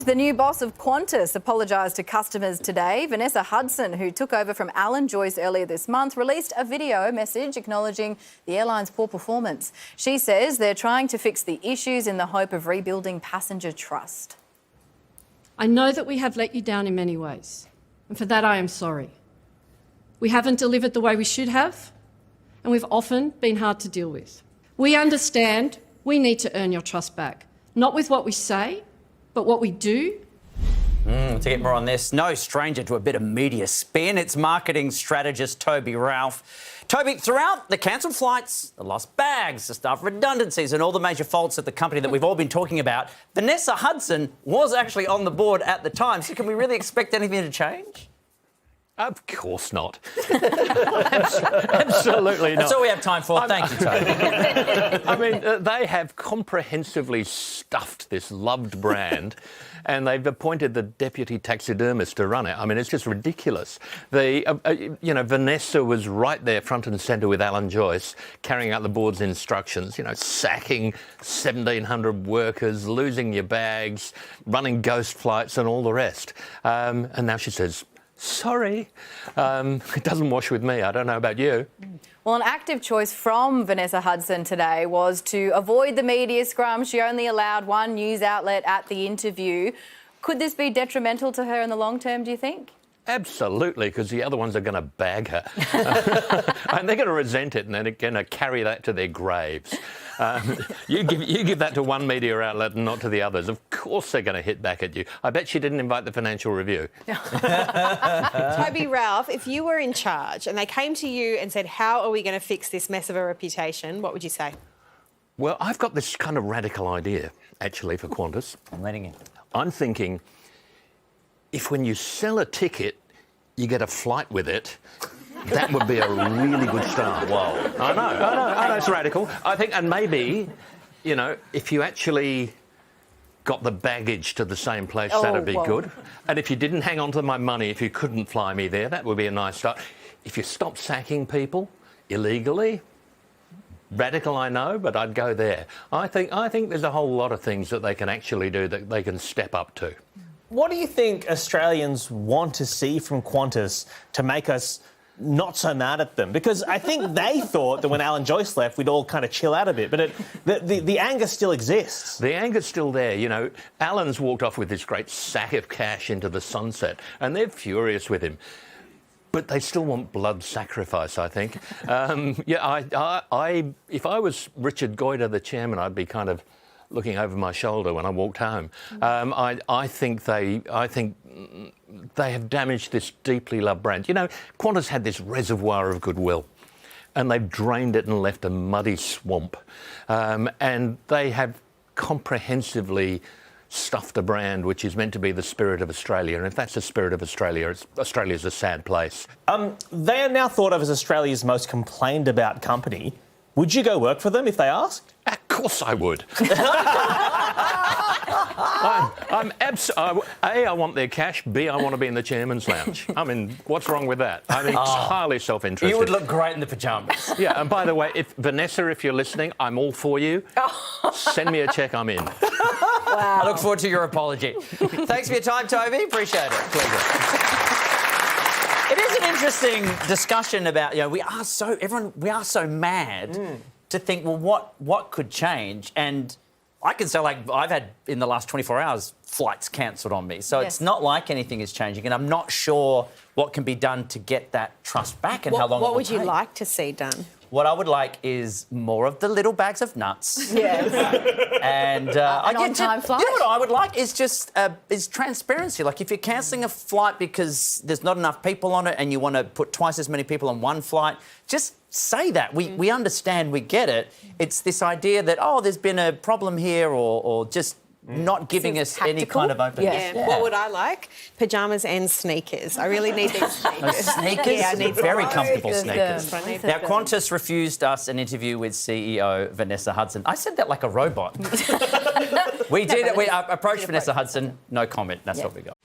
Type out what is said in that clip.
The new boss of Qantas apologised to customers today. Vanessa Hudson, who took over from Alan Joyce earlier this month, released a video message acknowledging the airline's poor performance. She says they're trying to fix the issues in the hope of rebuilding passenger trust. I know that we have let you down in many ways, and for that I am sorry. We haven't delivered the way we should have, and we've often been hard to deal with. We understand we need to earn your trust back, not with what we say, but what we do. To get more on this, no stranger to a bit of media spin, it's marketing strategist Toby Ralph. Toby, throughout the cancelled flights, the lost bags, the staff redundancies and all the major faults at the company that we've all been talking about, Vanessa Hudson was actually on the board at the time. So can we really expect anything to change? Of course not. Absolutely not. That's all we have time for. Thank you, Toby. I mean, they have comprehensively stuffed this loved brand and they've appointed the deputy taxidermist to run it. I mean, it's just ridiculous. Vanessa was right there front and centre with Alan Joyce, carrying out the board's instructions, sacking 1,700 workers, losing your bags, running ghost flights and all the rest. And now she says, sorry, it doesn't wash with me. I don't know about you. Well, an active choice from Vanessa Hudson today was to avoid the media scrum. She only allowed one news outlet at the interview. Could this be detrimental to her in the long term, do you think? Absolutely, because the other ones are going to bag her. And they're going to resent it and they're going to carry that to their graves. You give that to one media outlet and not to the others. Of course they're going to hit back at you. I bet she didn't invite the Financial Review. Toby Ralph, if you were in charge and they came to you and said, how are we going to fix this mess of a reputation, what would you say? Well, I've got this kind of radical idea, actually, for Qantas. I'm letting in. I'm thinking, if when you sell a ticket, you get a flight with it, that would be a really good start. Whoa. I know, it's radical. I think, and maybe, if you actually got the baggage to the same place, that'd be good. And if you didn't hang on to my money, if you couldn't fly me there, that would be a nice start. If you stopped sacking people illegally, radical, I know, but I'd go there. I think there's a whole lot of things that they can actually do that they can step up to. What do you think Australians want to see from Qantas to make us not so mad at them? Because I think they thought that when Alan Joyce left, we'd all kind of chill out a bit. But the anger still exists. The anger's still there. Alan's walked off with this great sack of cash into the sunset, and they're furious with him. But they still want blood sacrifice, I think. If I was Richard Goyder, the chairman, I'd be kind of looking over my shoulder when I walked home. I think they have damaged this deeply loved brand. Qantas had this reservoir of goodwill, and they've drained it and left a muddy swamp. And they have comprehensively stuffed a brand which is meant to be the spirit of Australia. And if that's the spirit of Australia, Australia's a sad place. They are now thought of as Australia's most complained about company. Would you go work for them if they asked? Of course I would. I want their cash. B, I want to be in the chairman's lounge. I mean, what's wrong with that? I'm entirely self-interested. You would look great in the pyjamas. Yeah, and by the way, Vanessa, if you're listening, I'm all for you. Send me a cheque, I'm in. Wow. I look forward to your apology. Thanks for your time, Toby. Appreciate it. Pleasure. It is an interesting discussion about, we are so mad to think, well, what could change? And I can say, I've had, in the last 24 hours, flights cancelled on me. So It's not like anything is changing. And I'm not sure what can be done to get that trust back and how long it will What would you take. like to see done? What I would like is more of the little bags of nuts. Yes. And on-time flight. You know what I would like is just is transparency. Like if you're cancelling a flight because there's not enough people on it and you want to put twice as many people on one flight, just say that. We understand, we get it. It's this idea that, there's been a problem here or just not giving us any kind of openness. Yeah. What would I like? Pyjamas and sneakers. I really need these sneakers. Sneakers? Yeah, I need very some. comfortable sneakers. Now, Qantas refused us an interview with CEO Vanessa Hudson. I said that like a robot. We did it. We approached Vanessa Hudson. No comment. That's what we got.